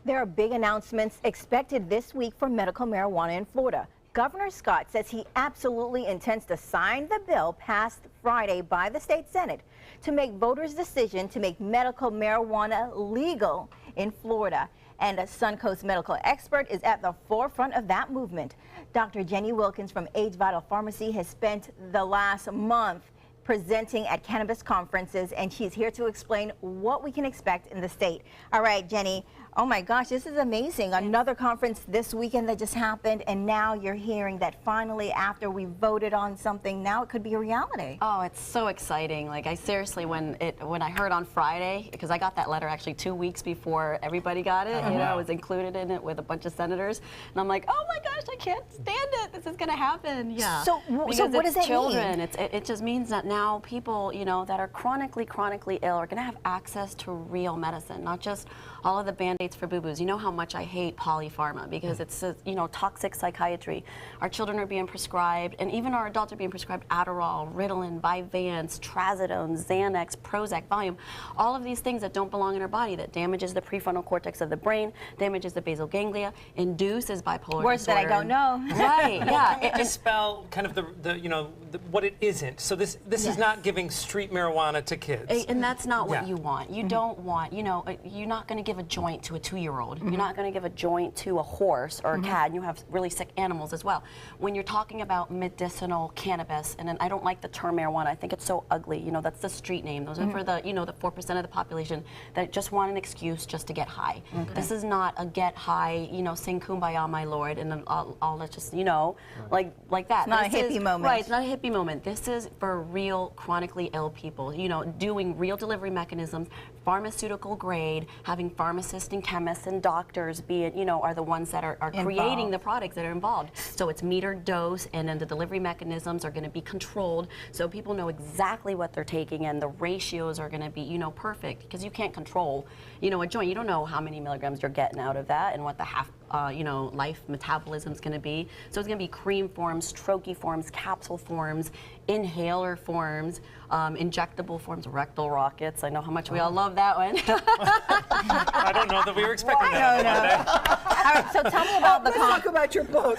There are big announcements expected this week for medical marijuana in Florida. Governor Scott says he absolutely intends to sign the bill passed Friday by the state Senate to make voters' decision to make medical marijuana legal in Florida. And a Suncoast medical expert is at the forefront of that movement. Dr. Jenny Wilkins from AgeVital Pharmacy has spent the last month presenting at cannabis conferences, and she's here to explain what we can expect in the state. All right, Jenny. Oh my gosh, this is amazing. Another conference this weekend that just happened, and now you're hearing that finally, after we voted on something, now it could be a reality. Oh, it's so exciting. Like, I seriously, when I heard on Friday, because I got that letter actually 2 weeks before everybody got it, you know, I was included in it with a bunch of senators, and I'm like, oh my gosh, I can't stand it. This is gonna happen. Yeah. So what does that children. mean? It just means that now people, you know, that are chronically ill are gonna have access to real medicine, not just all of the Band-Aids for boo-boos. You know how much I hate polypharma because it's, you know, toxic psychiatry. Our children are being prescribed, and even our adults are being prescribed Adderall, Ritalin, Vyvanse, Trazodone, Xanax, Prozac, Valium, all of these things that don't belong in our body, that damages the prefrontal cortex of the brain, damages the basal ganglia, induces bipolar Words disorder. that I don't know. Right, yeah. Can we dispel kind of what it isn't? So this is not giving street marijuana to kids. And that's not what you want. You don't want, you know, you're not going to give a joint to a 2-year-old. You're not going to give a joint to a horse or a cat, and you have really sick animals as well. When you're talking about medicinal cannabis, and I don't like the term marijuana, I think it's so ugly, you know, that's the street name. Those are for the, you know, the 4% of the population that just want an excuse just to get high. This is not a get high, you know, sing kumbaya, my lord, and then all let's just, you know, like that. It's not a hippie moment. Right, it's not a hippie moment. This is for real chronically ill people, you know, doing real delivery mechanisms, pharmaceutical grade, having pharmacists and chemists and doctors you know, are the ones that are creating the products that are involved. So it's metered dose, and then the delivery mechanisms are going to be controlled so people know exactly what they're taking, and the ratios are going to be, you know, perfect, because you can't control, you know, a joint. You don't know how many milligrams you're getting out of that and what the you know, life metabolism is going to be. So it's going to be cream forms, troche forms, capsule forms, inhaler forms, injectable forms, rectal rockets. I know how much we all love that one. I don't know that we were expecting that. All right, so tell me about Let's talk about your book.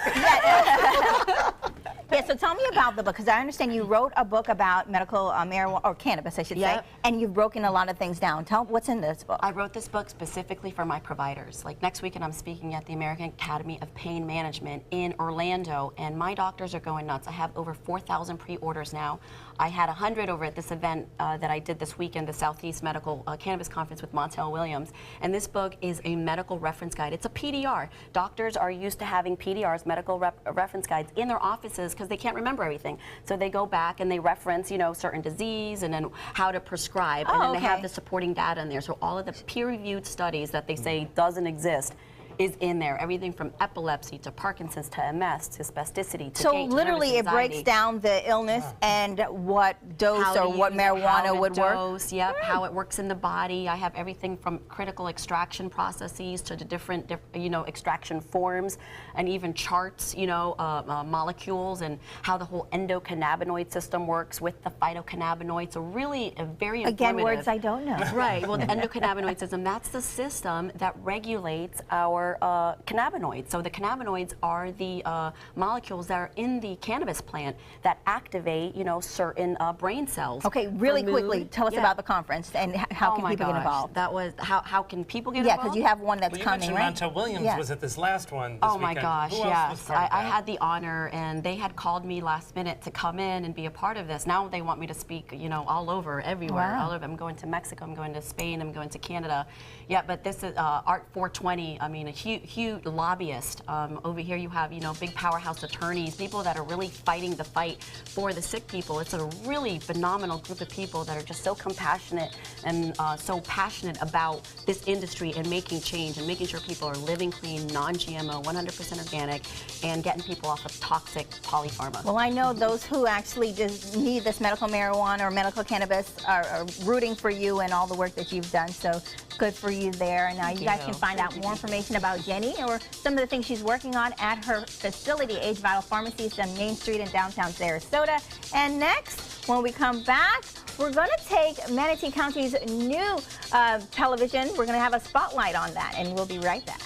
Yeah, so tell me about the book, because I understand you wrote a book about medical marijuana, or cannabis, I should say, and you've broken a lot of things down. Tell me what's in this book. I wrote this book specifically for my providers. Like, next weekend I'm speaking at the American Academy of Pain Management in Orlando, and my doctors are going nuts. I have over 4,000 pre-orders now. I had 100 over at this event that I did this weekend, the Southeast Medical Cannabis Conference with Montel Williams, and this book is a medical reference guide. It's a PDR. Doctors are used to having PDRs, medical reference guides, in their offices because they can't remember everything. So they go back and they reference, you know, certain disease and then how to prescribe, and then they have the supporting data in there. So all of the peer-reviewed studies that they say doesn't exist is in there. Everything from epilepsy to Parkinson's to MS to spasticity to so gait, literally it breaks down the illness and what dose or what marijuana would work? How it works in the body. I have everything from critical extraction processes to the different you know, extraction forms, and even charts, you know, molecules, and how the whole endocannabinoid system works with the phytocannabinoids. So really a very Again, words I don't know. Right, well, the endocannabinoid system, that's the system that regulates our cannabinoids. So the cannabinoids are the molecules that are in the cannabis plant that activate, you know, certain brain cells. Okay, really quickly, tell us about the conference and how can people get involved. That was how can people get involved? Yeah, because you have one that's coming, right? Montel Williams was at this last one this Oh my weekend. gosh, Who else was part of I that? had the honor, and they had called me last minute to come in and be a part of this. Now they want me to speak, you know, all over, everywhere. Wow. All over. I'm going to Mexico, I'm going to Spain, I'm going to Canada. Yeah, but this is Art 420. I mean, a huge lobbyist. Over here you have, you know, big powerhouse attorneys, people that are really fighting the fight for the sick people. It's a really phenomenal group of people that are just so compassionate and so passionate about this industry and making change and making sure people are living clean, non-GMO, 100% organic, and getting people off of toxic polypharma. Well, I know those who actually just need this medical marijuana or medical cannabis are rooting for you and all the work that you've done, so good for you there. And you guys can find out more information about about Jenny or some of the things she's working on at her facility, AgeVital Pharmacies on Main Street in downtown Sarasota. And next, when we come back, we're going to take Manatee County's new television. We're going to have a spotlight on that, and we'll be right back.